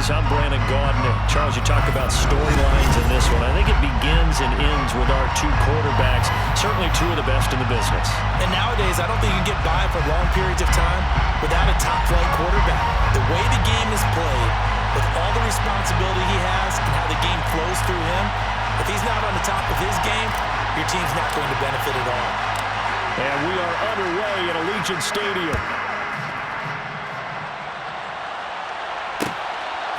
Breeze. I'm Brandon Gaudin. Charles, you talk about storylines in this one. I think it begins and ends with our two quarterbacks, certainly two of the best in the business. And nowadays, I don't think you can get by for long periods of time without a top-flight quarterback. The way the game is played, with all the responsibility he has and how the game flows through him, if he's not on the top of his game, your team's not going to benefit at all. And we are underway at Allegiant Stadium.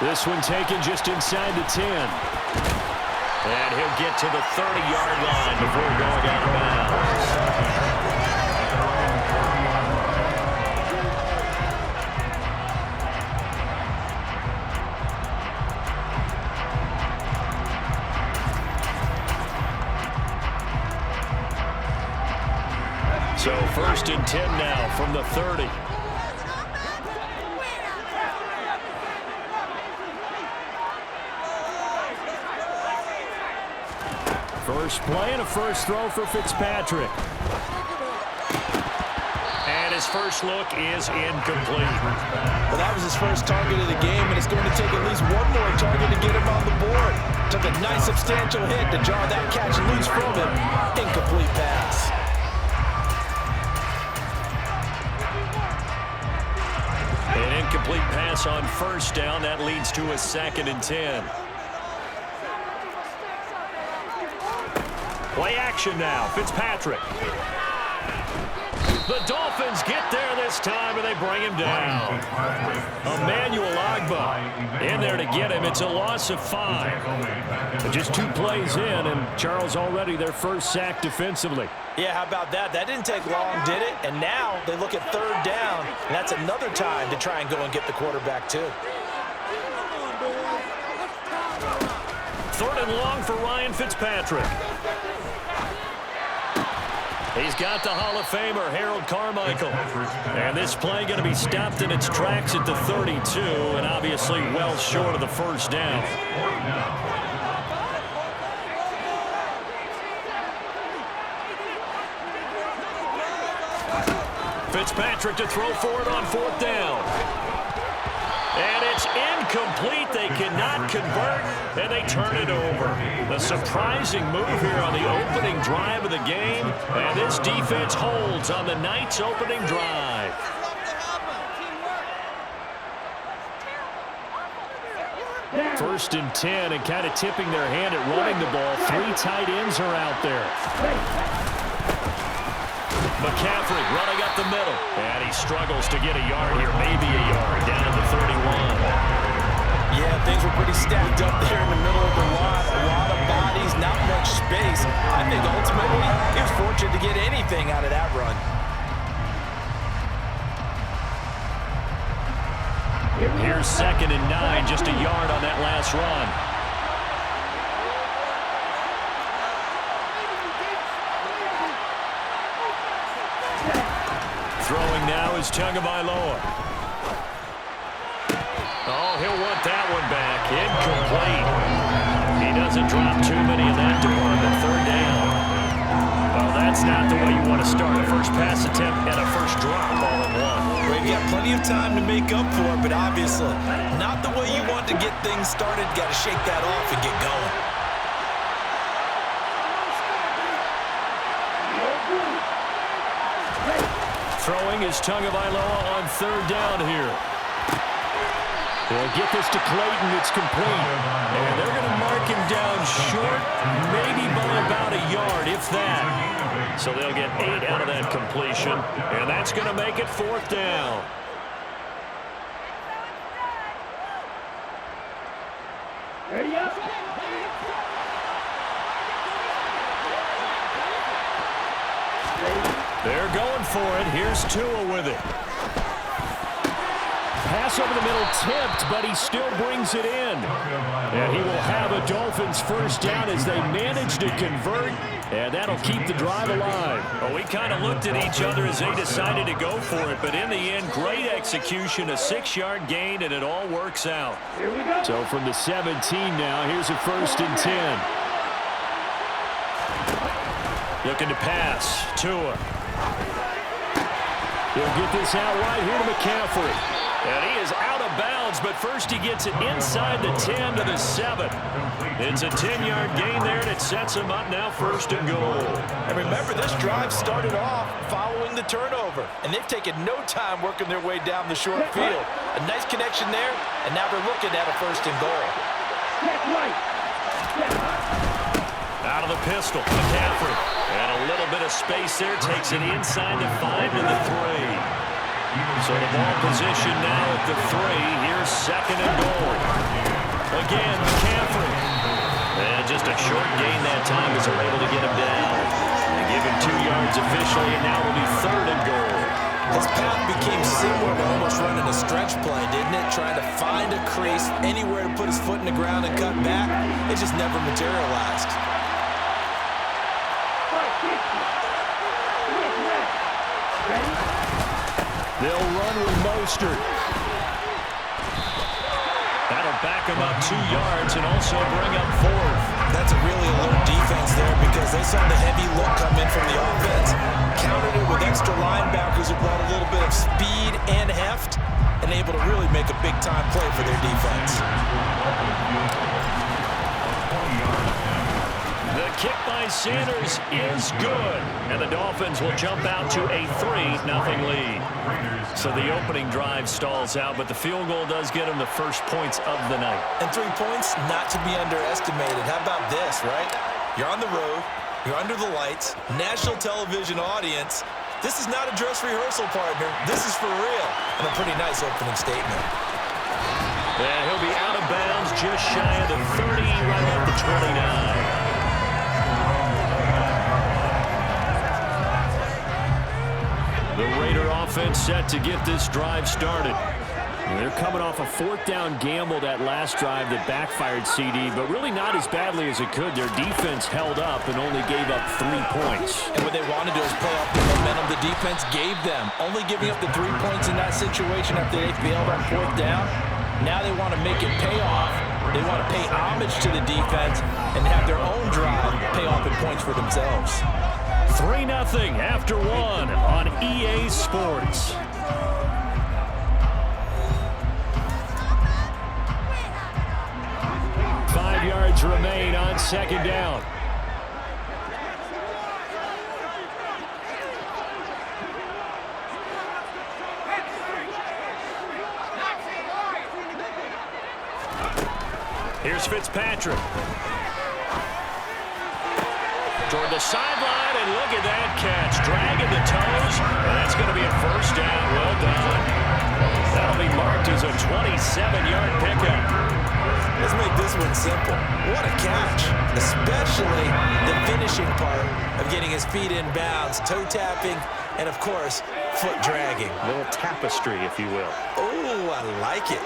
This one taken just inside the 10. And he'll get to the 30-yard line before going out of bounds. So 1st and 10 now from the 30. First play and a first throw for Fitzpatrick. And his first look is incomplete. Well, that was his first target of the game, and it's going to take at least one more target to get him on the board. Took a nice substantial hit to jar that catch loose from him. Incomplete pass. An incomplete pass on first down. That leads to a 2nd and 10. Play action now. Fitzpatrick. The Dolphins get there this time, and they bring him down. Emmanuel Ogbah in there to get him. It's a loss of 5. But just 2 plays in, and Charles already their first sack defensively. Yeah, how about that? That didn't take long, did it? And now they look at 3rd down, and that's another time to try and go and get the quarterback, too. 3rd and long for Ryan Fitzpatrick. He's got the Hall of Famer, Harold Carmichael. And this play going to be stopped in its tracks at the 32, and obviously well short of the first down. Fitzpatrick to throw for it on 4th down. And it's incomplete. They cannot convert, and they turn it over. A surprising move here on the opening drive of the game, and this defense holds on the night's opening drive. First and 10, and kind of tipping their hand at running the ball. 3 tight ends are out there. McCaffrey running up the middle. And he struggles to get a yard here, maybe a yard, down to the 31. Yeah, things were pretty stacked up there in the middle of the line. A lot of bodies, not much space. I think ultimately he was fortunate to get anything out of that run. Here's 2nd and 9, just a yard on that last run. Throwing now is Tagovailoa. Oh, he'll want that one back. Incomplete. He doesn't drop too many in that department. 3rd down. Well, that's not the way you want to start a first pass attempt and a first drop all in one. Well, you've got plenty of time to make up for it, but obviously not the way you want to get things started. Got to shake that off and get going. Throwing is Tagovailoa on 3rd down here. They'll get this to Clayton. It's complete. And they're going to mark him down short, maybe by about a yard, if that. So they'll get 8 out of that completion, and that's going to make it 4th down. They're going for it. Here's Tua with it. Pass over the middle tipped, but he still brings it in. And he will have a Dolphins first down as they manage to convert, and that'll keep the drive alive. Well, we kind of looked at each other as they decided to go for it, but in the end, great execution, a 6-yard gain, and it all works out. So from the 17 now, here's a 1st and 10. Looking to pass. Tua. He'll get this out right here to McCaffrey. And he is out of bounds but first he gets it inside the 10 to the 7. It's a 10-yard gain there, and it sets him up now 1st and goal. And remember, this drive started off following the turnover, and they've taken no time working their way down the short field. A nice connection there, and now they're looking at a 1st and goal. Out of the pistol, McCaffrey. And a little bit of space there, takes it inside the 5 to the 3. So the ball position now at the 3. Here's 2nd and goal. Again, McCaffrey. And just a short gain that time as they're able to get him down. They give him 2 yards officially, and now it'll be 3rd and goal. His path became similar to almost running a stretch play, didn't it? Trying to find a crease, anywhere to put his foot in the ground and cut back. It just never materialized. They'll run with Mostert. That'll back him up 2 yards and also bring up 4th. That's a really alert defense there because they saw the heavy look come in from the offense, countered it with extra linebackers who brought a little bit of speed and heft, and able to really make a big-time play for their defense. The kick by Sanders is good, and the Dolphins will jump out to a 3-0 lead. So the opening drive stalls out, but the field goal does get them the first points of the night. And 3 points, not to be underestimated. How about this, right? You're on the road, you're under the lights, national television audience. This is not a dress rehearsal, partner. This is for real, and a pretty nice opening statement. And he'll be out of bounds just shy of the 30, right at the 29. The Raider offense set to get this drive started. They're coming off a 4th down gamble that last drive that backfired CD, but really not as badly as it could. Their defense held up and only gave up 3 points. And what they wanted to do is play off the momentum the defense gave them. Only giving up the 3 points in that situation after they failed on 4th down. Now they want to make it pay off. They want to pay homage to the defense and have their own drive pay off in points for themselves. 3-0 after 1 on EA Sports. Five yards remain on 2nd down. Here's Fitzpatrick. Toward the sideline, and look at that catch. Dragging the toes, and that's going to be a 1st down. Well done. That'll be marked as a 27-yard pickup. Let's make this one simple. What a catch, especially the finishing part of getting his feet in bounds, toe tapping, and, of course, foot dragging. A little tapestry, if you will. Oh, I like it.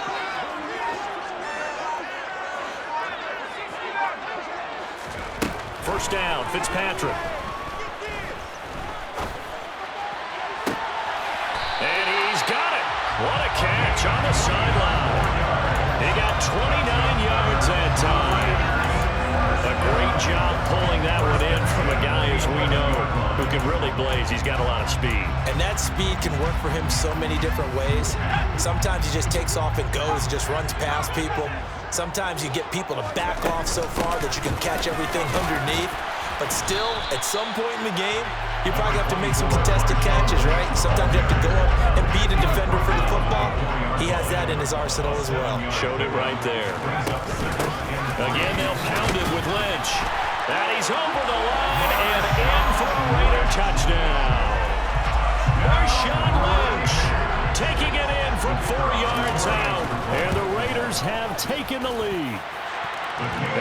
First down, Fitzpatrick. And he's got it. What a catch on the sideline. He got 29 yards that time. A great job pulling that one in from a guy, as we know, who can really blaze. He's got a lot of speed. And that speed can work for him so many different ways. Sometimes he just takes off and goes, just runs past people. Sometimes you get people to back off so far that you can catch everything underneath. But still, at some point in the game, you probably have to make some contested catches, right? Sometimes you have to go up and beat a defender for the football. He has that in his arsenal as well. Showed it right there. Again, they'll pound it with Lynch. And he's over the line and in for a Raider touchdown. Marshawn Lynch taking it in from 4 yards out. And the Raiders have taken the lead.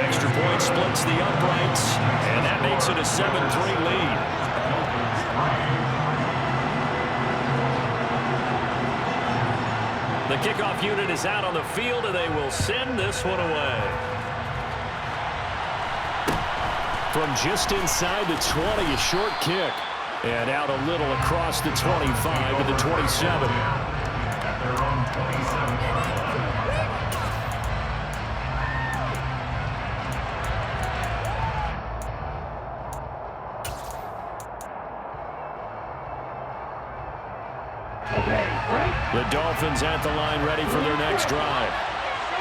Extra point splits the uprights, and that makes it a 7-3 lead. The kickoff unit is out on the field, and they will send this one away. From just inside the 20, a short kick. And out a little across the 25 to the 27. The Dolphins at the line ready for their next drive.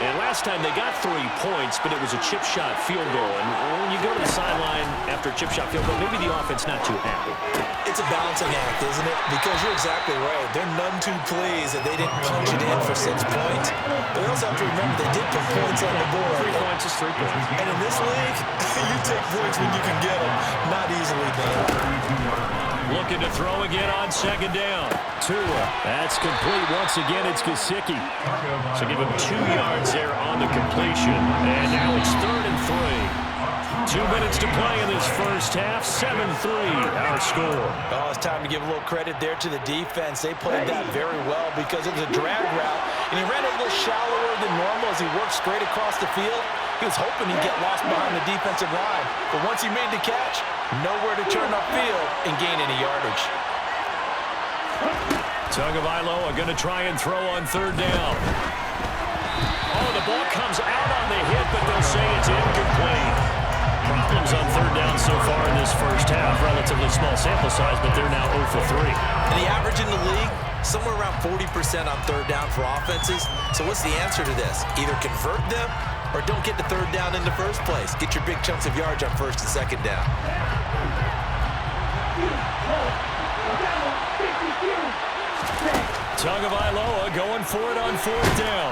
And last time they got 3 points, but it was a chip shot field goal. And when you go to the sideline after a chip shot field goal, maybe the offense not too happy. It's a balancing act, isn't it? Because you're exactly right. They're none too pleased that they didn't punch it in for 6 points. But they also have to remember they did put points on the board. 3 points is 3 points. And in this league, you take points when you can get them. Not easily done. Looking to throw again on 2nd down. Tua. That's complete. Once again, it's Gesicki. So give him 2 yards there on the completion. And now it's 3rd and 3. 2 minutes to play in this first half. 7-3 our score. Oh, it's time to give a little credit there to the defense. They played that very well because it was a drag route. And he ran a little shallower than normal as he worked straight across the field. He was hoping he'd get lost behind the defensive line. But once he made the catch, nowhere to turn upfield and gain any yardage. Tagovailoa going to try and throw on 3rd down. Oh, the ball comes out on the hit, but they'll say it's incomplete. Problems on 3rd down so far in this first half. Relatively small sample size, but they're now 0 for 3. And the average in the league, somewhere around 40% on 3rd down for offenses. So what's the answer to this? Either convert them or don't get the 3rd down in the first place. Get your big chunks of yards on 1st and 2nd down. Tagovailoa going for it on 4th down.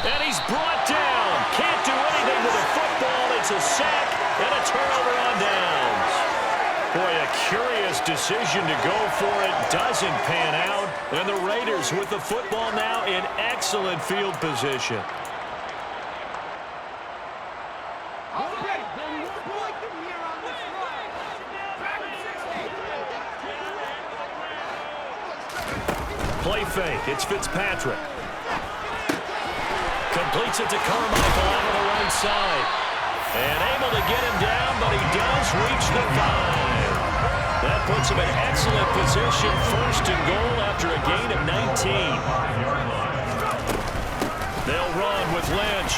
And he's brought down. Can't do anything with the football. It's a sack and a turnover on downs. Boy, a curious decision to go for it. Doesn't pan out. And the Raiders with the football now in excellent field position. Play fake. It's Fitzpatrick. Completes it to Carmichael out of the right side. And able to get him down, but he does reach the 5. That puts him in excellent position. 1st and goal after a gain of 19. They'll run with Lynch.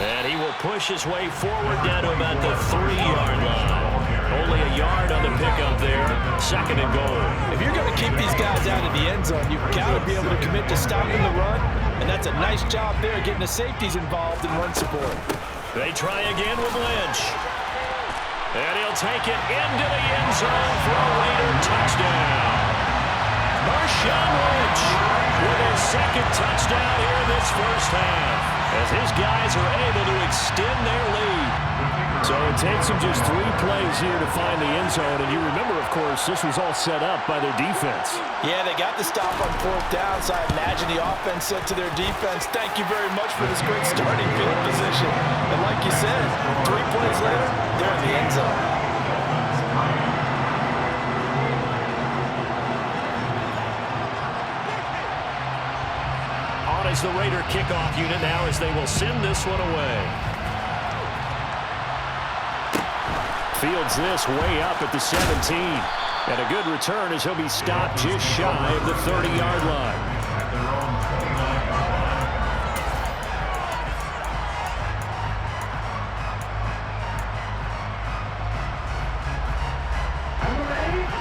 And he will push his way forward down to about the 3-yard line. Only a yard on the pickup there. 2nd and goal. If you're going to keep these guys out of the end zone, you've got to be able to commit to stopping the run. And that's a nice job there, getting the safeties involved in run support. They try again with Lynch. And he'll take it into the end zone for a Raider touchdown. Marshawn Lynch with his 2nd touchdown here in this first half, as his guys are able to extend their lead. So it takes them just 3 plays here to find the end zone. And you remember, of course, this was all set up by their defense. Yeah, they got the stop on 4th down, so I imagine the offense said to their defense, thank you very much for this great starting field position. And like you said, 3 plays later, they're in the end zone. On is the Raider kickoff unit now as they will send this one away. Fields this way up at the 17. And a good return as he'll be stopped just shy of the 30-yard line.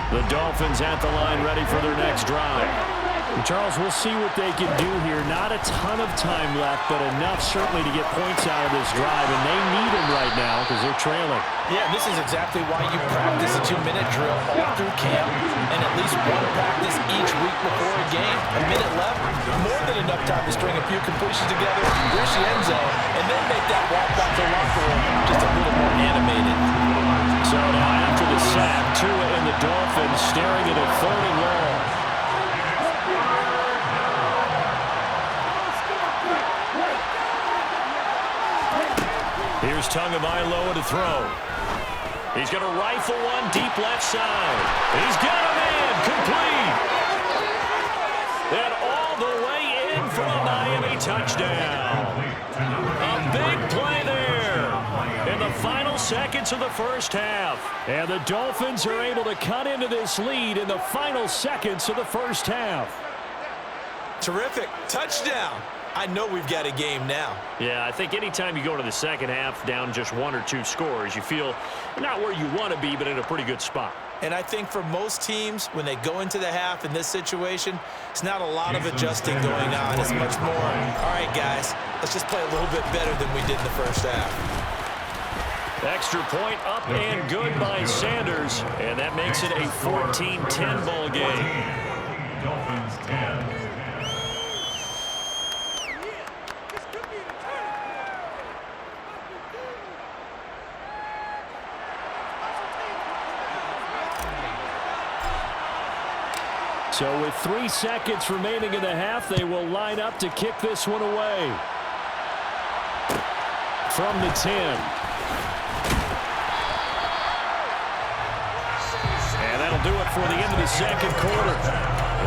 The Dolphins at the line ready for their next drive. Charles, we'll see what they can do here. Not a ton of time left, but enough certainly to get points out of this drive, and they need them right now because they're trailing. Yeah, this is exactly why you practice a 2-minute drill all through camp and at least one practice each week before a game. A minute left, more than enough time to string a few completions together, reach the end zone, and then make that walk back to the locker room just a little more animated. So now after the sack, Tua and the Dolphins staring at a 3rd and long. Here's Tagovailoa to throw. He's going to rifle one deep left side. He's got him in, complete. And all the way in for a Miami touchdown. A big play there in the final seconds of the first half. And the Dolphins are able to cut into this lead in the final seconds of the first half. Terrific. Touchdown. I know we've got a game now. Yeah, I think anytime you go into the second half down just 1 or 2 scores, you feel not where you want to be, but in a pretty good spot. And I think for most teams, when they go into the half in this situation, it's not a lot of adjusting going on. It's much more, all right, guys, let's just play a little bit better than we did in the first half. Extra point up and good by Sanders, and that makes it a 14-10 ball game. Dolphins 10. So with 3 seconds remaining in the half, they will line up to kick this one away. From the 10. And that'll do it for the end of the second quarter.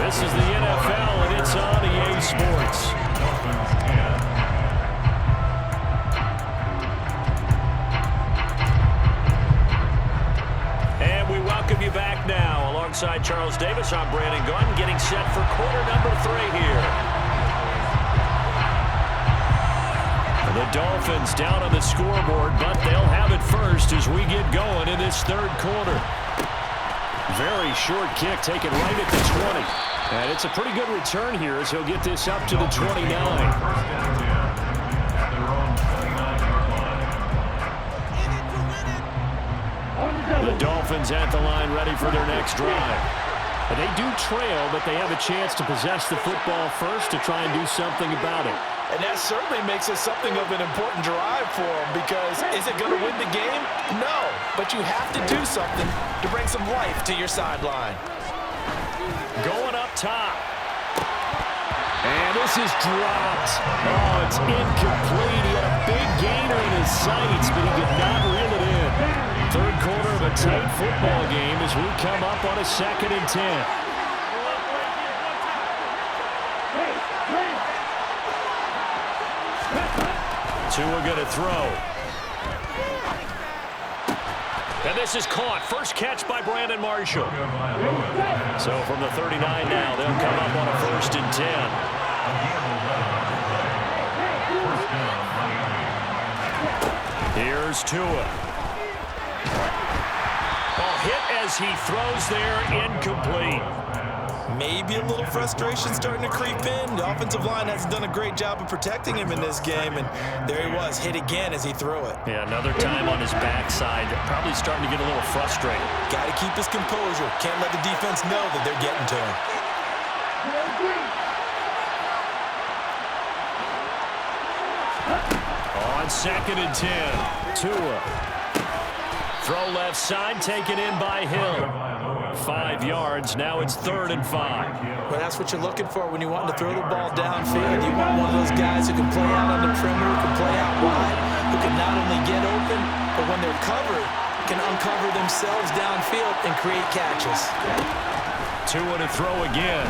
This is the NFL, and it's on EA Sports. Dolphins 10. Welcome you back now. Alongside Charles Davis, I'm Brandon Gunn, getting set for quarter number 3 here. The Dolphins down on the scoreboard, but they'll have it first as we get going in this third quarter. Very short kick taken right at the 20. And it's a pretty good return here as he'll get this up to the 29. The Dolphins at the line ready for their next drive. And they do trail, but they have a chance to possess the football first to try and do something about it. And that certainly makes it something of an important drive for them, because is it going to win the game? No, but you have to do something to bring some life to your sideline. Going up top. And this is dropped. Oh, it's incomplete. He had a big gainer in his sights, but he could not reel it in. Third quarter of a tight football game as we come up on a 2nd and 10. Tua going to throw. And this is caught. First catch by Brandon Marshall. So from the 39 now, they'll come up on a 1st and 10. Here's Tua. Hit as he throws there, incomplete. Maybe a little frustration starting to creep in. The offensive line hasn't done a great job of protecting him in this game, and there he was, hit again as he threw it. Yeah, another time on his backside, probably starting to get a little frustrated. Got to keep his composure. Can't let the defense know that they're getting to him. On 2nd and 10, Tua. Throw left side, taken in by Hill. 5 yards, now it's 3rd and 5. Well, that's what you're looking for when you want to throw the ball downfield. You want one of those guys who can play out on the perimeter, who can play out wide, who can not only get open, but when they're covered, can uncover themselves downfield and create catches. Tua to throw again.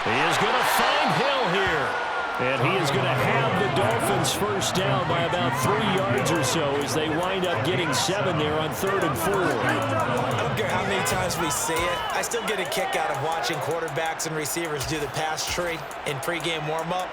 He is going to find Hill here. And he is going to have the Dolphins first down by about 3 yards or so as they wind up getting 7 there on 3rd and 4. I don't care how many times we say it. I still get a kick out of watching quarterbacks and receivers do the pass tree in pregame warm-up.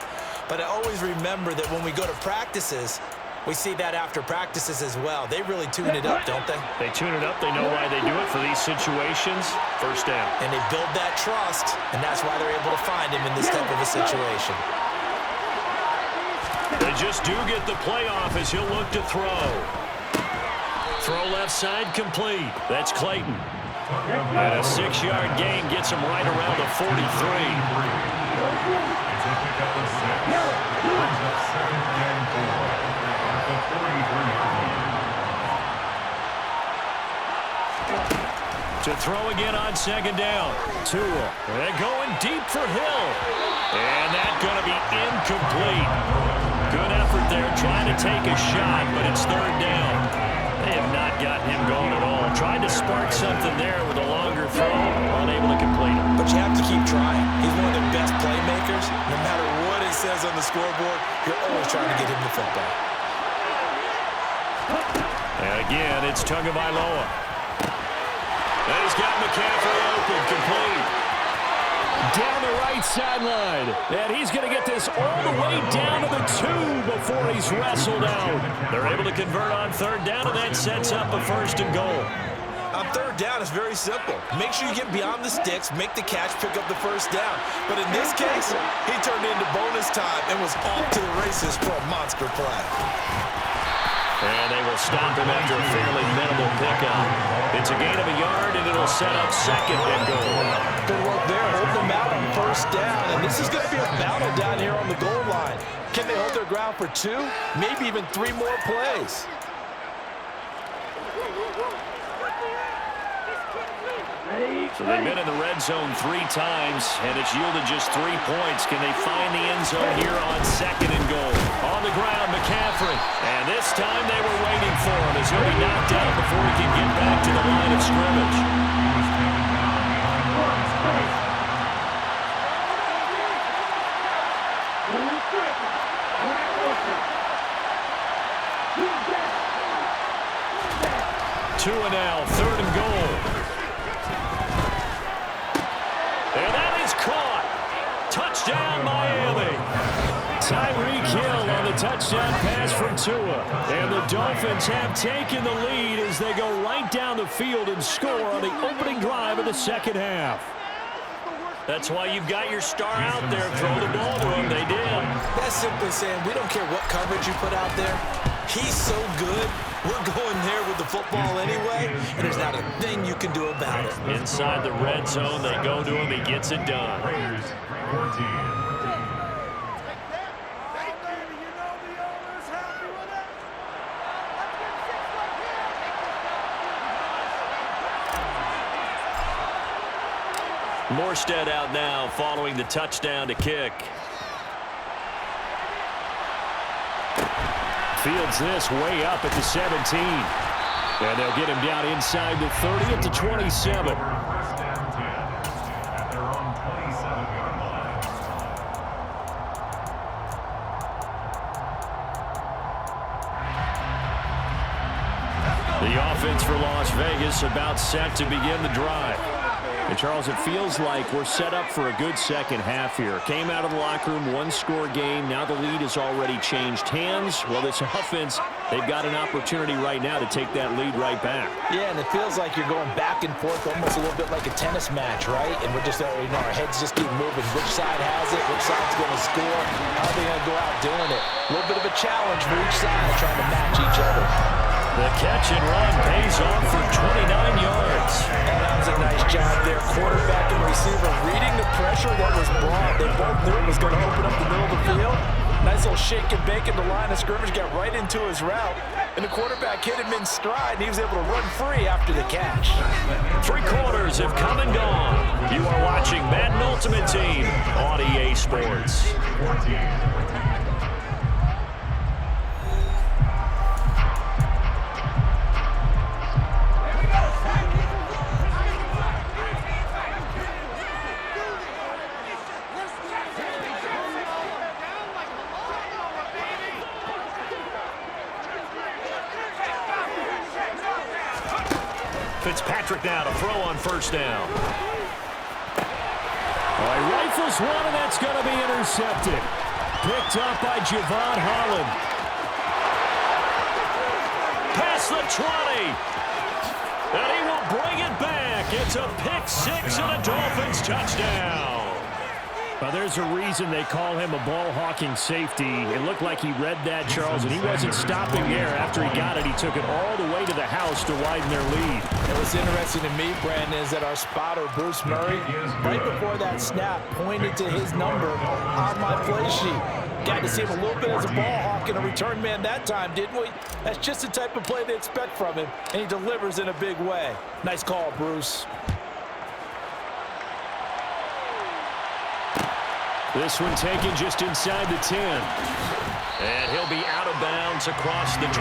But I always remember that when we go to practices, we see that after practices as well. They really tune it up, don't they? They tune it up. They know why they do it for these situations. First down. And they build that trust, and that's why they're able to find him in this type of a situation. They just do get the play off as he'll look to throw. Throw left side complete. That's Clayton. And a 6-yard gain gets him right around the 43. To throw again on 2nd down. Tua. They're going deep for Hill. And that's going to be incomplete. Good effort there trying to take a shot, but it's 3rd down. They have not gotten him going at all. Tried to spark something there with a longer throw, unable to complete it. But you have to keep trying. He's one of their best playmakers. No matter what it says on the scoreboard, you're always trying to get him the football. And again, it's Tagovailoa. And he's got McCaffrey open, complete. Down the right sideline. And he's going to get this all the way down to the 2 before he's wrestled out. They're able to convert on third down, and that sets up a 1st and goal. On third down, it's very simple. Make sure you get beyond the sticks, make the catch, pick up the 1st down. But in this case, he turned into bonus time and was off to the races for a monster play. And they will stop him after a fairly minimal pickup. It's a gain of a yard, and it'll set up 2nd and goal. Good work there, holding them out on 1st down. And this is going to be a battle down here on the goal line. Can they hold their ground for 2, maybe even 3 more plays? So they've been in the red zone 3 times, and it's yielded just 3 points. Can they find the end zone here on 2nd and goal? On the ground, McCaffrey. And this time they were waiting for him as he'll be knocked out before he can get back to the line of scrimmage. Tua now, 3rd and goal. And that is caught. Touchdown, Miami. Tyreek Hill on the touchdown pass from Tua. And the Dolphins have taken the lead as they go right down the field and score on the opening drive of the 2nd half. That's why you've got your star out there. Throw the ball to him. They did. That's simply saying we don't care what coverage you put out there. He's so good. We're going there with the football anyway, and there's not a thing you can do about it. Inside the red zone, they go to him. He gets it done. Raiders 14. Morstead out now following the touchdown to kick. Fields this way up at the 17. And they'll get him down inside the 30 at the 27. First down 10 at their own 27-yard line. The offense for Las Vegas about set to begin the drive. And, Charles, it feels like we're set up for a good 2nd half here. Came out of the locker room, 1-score game. Now the lead has already changed hands. Well, this offense, they've got an opportunity right now to take that lead right back. Yeah, and it feels like you're going back and forth almost a little bit like a tennis match, right? And we're just, our heads just keep moving. Which side has it? Which side's going to score? How are they going to go out doing it? A little bit of a challenge for each side trying to match each other. The catch and run pays off for 29 yards. And that was a nice job there. Quarterback and receiver reading the pressure that was brought. They both knew it was going to open up the middle of the field. Nice little shake and bake in the line of scrimmage. Got right into his route. And the quarterback hit him in stride, and he was able to run free after the catch. 3 quarters have come and gone. You are watching Madden Ultimate Team on EA Sports. 14. Fitzpatrick now to throw on 1st down. All right, rifles one, and that's going to be intercepted. Picked up by Javon Holland. Past the 20. And he will bring it back. It's a pick 6 and a Dolphins touchdown. Well, there's a reason they call him a ball-hawking safety. It looked like he read that, Charles, and he wasn't stopping there. After he got it, he took it all the way to the house to widen their lead. And what's interesting to me, Brandon, is that our spotter, Bruce Murray, right before that snap, pointed to his number on my play sheet. Got to see him a little bit as a ball hawk and a return man that time, didn't we? That's just the type of play they expect from him, and he delivers in a big way. Nice call, Bruce. This one taken just inside the 10. And he'll be out of bounds across the 25.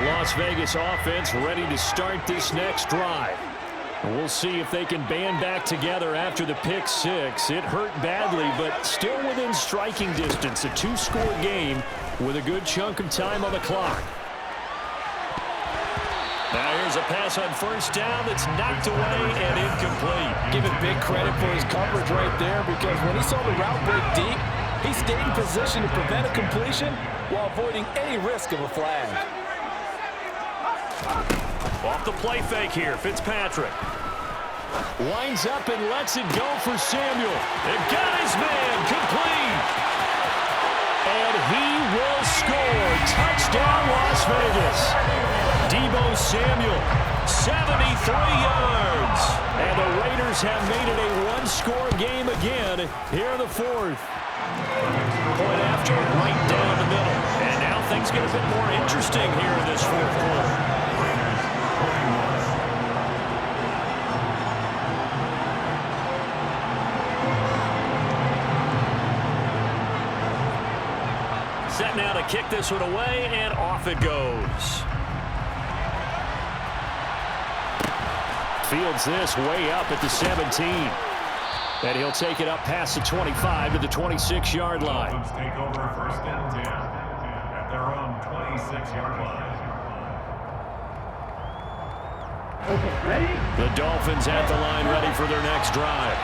Las Vegas offense ready to start this next drive. We'll see if they can band back together after the pick six. It hurt badly, but still within striking distance. A two-score game with a good chunk of time on the clock. Now here's a pass on first down that's knocked away and incomplete. Give him big credit for his coverage right there, because when he saw the route break deep, he stayed in position to prevent a completion while avoiding any risk of a flag. Off the play fake here, Fitzpatrick. Winds up and lets it go for Samuel. And got his man, complete. And he will score. Touchdown, Las Vegas. Deebo Samuel, 73 yards. And the Raiders have made it a one-score game again here in the fourth. Point after, right down the middle. And now things get a bit more interesting here in this fourth quarter. Set now to kick this one away, and off it goes. Fields this way up at the 17. And he'll take it up past the 25 to the 26-yard line. Let's take over first and 10 at their own 26-yard line. Okay, ready? The Dolphins at the line, ready for their next drive.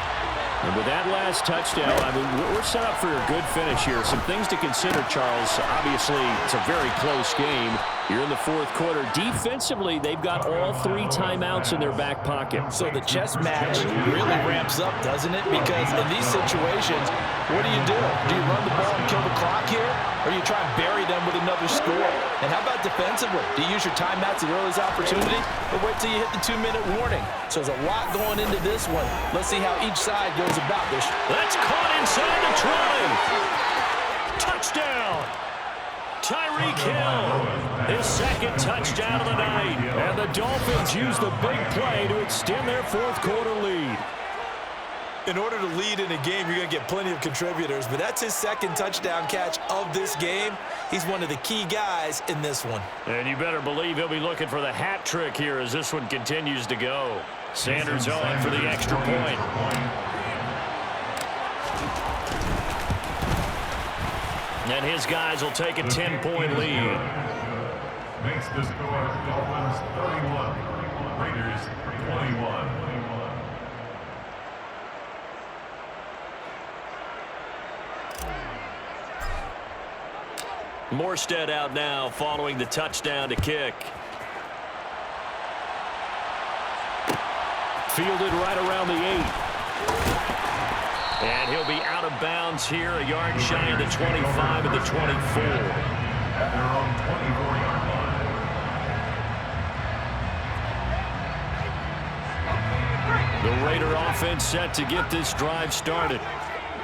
And with that last touchdown, I mean, we're set up for a good finish here. Some things to consider, Charles. Obviously, it's a very close game. You're in the fourth quarter. Defensively, they've got all three timeouts in their back pocket. So the chess match really ramps up, doesn't it? Because in these situations, what do? Do you run the ball and kill the clock here? Or do you try and bury them with another score? And how about defensively? Do you use your timeouts at the earliest opportunity? Or wait till you hit the 2-minute warning? So there's a lot going into this one. Let's see how each side goes about this. That's caught inside the 20. Touchdown. Tyreek Hill, his second touchdown of the night. And the Dolphins use the big play to extend their fourth quarter lead. In order to lead in a game, you're going to get plenty of contributors, but that's his second touchdown catch of this game. He's one of the key guys in this one. And you better believe he'll be looking for the hat trick here as this one continues to go. Sanders on for the extra point. And his guys will take a 10-point lead. Makes the score Dolphins 31, Raiders 21. Morstead out now following the touchdown to kick. Fielded right around the 8. And he'll be out of bounds here, a yard shy of the 25 and the 24. At their own 24-yard line. The Raider offense set to get this drive started.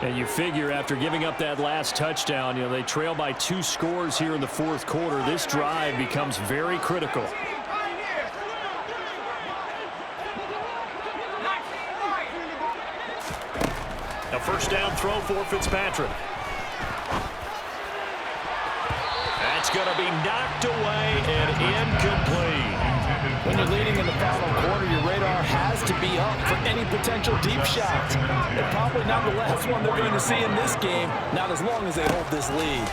And you figure after giving up that last touchdown, they trail by 2 scores here in the fourth quarter. This drive becomes very critical. A first down throw for Fitzpatrick. That's going to be knocked away and incomplete. When you're leading in the final quarter, your radar has to be up for any potential deep shots. And probably not the last one they're going to see in this game, not as long as they hold this lead.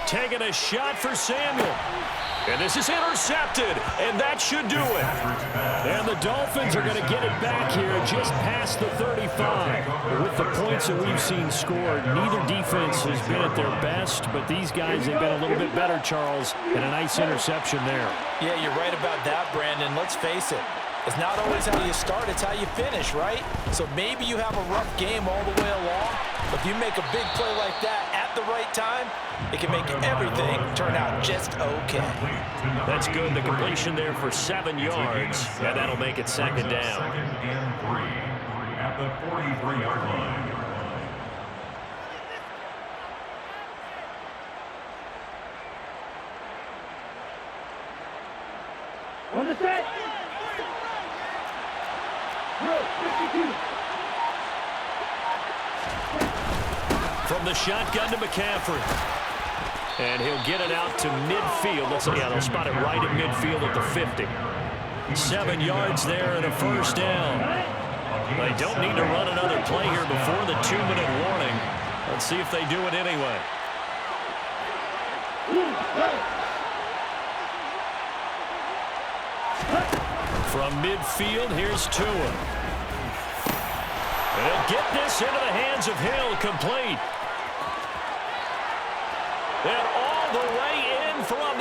Taking a shot for Samuel. And this is intercepted, and that should do it. And the Dolphins are going to get it back here just past the 35. With the points that we've seen scored, neither defense has been at their best, but these guys have been a little bit better, Charles, and a nice interception there. Yeah, you're right about that, Brandon. Let's face it. It's not always how you start, it's how you finish, right? So maybe you have a rough game all the way along, but if you make a big play like that at the right time, it can make everything turn out just okay. That's good. The completion there for 7 yards, and that'll make it second down. Second and 3 at the 43-yard line. On the set. Go, 52. From the shotgun to McCaffrey. And he'll get it out to midfield. They'll spot it right at midfield at the 50. 7 yards there and a first down. They don't need to run another play here before the 2-minute warning. Let's see if they do it anyway. From midfield, here's Tua. They'll get this into the hands of Hill, complete. And all the way in for a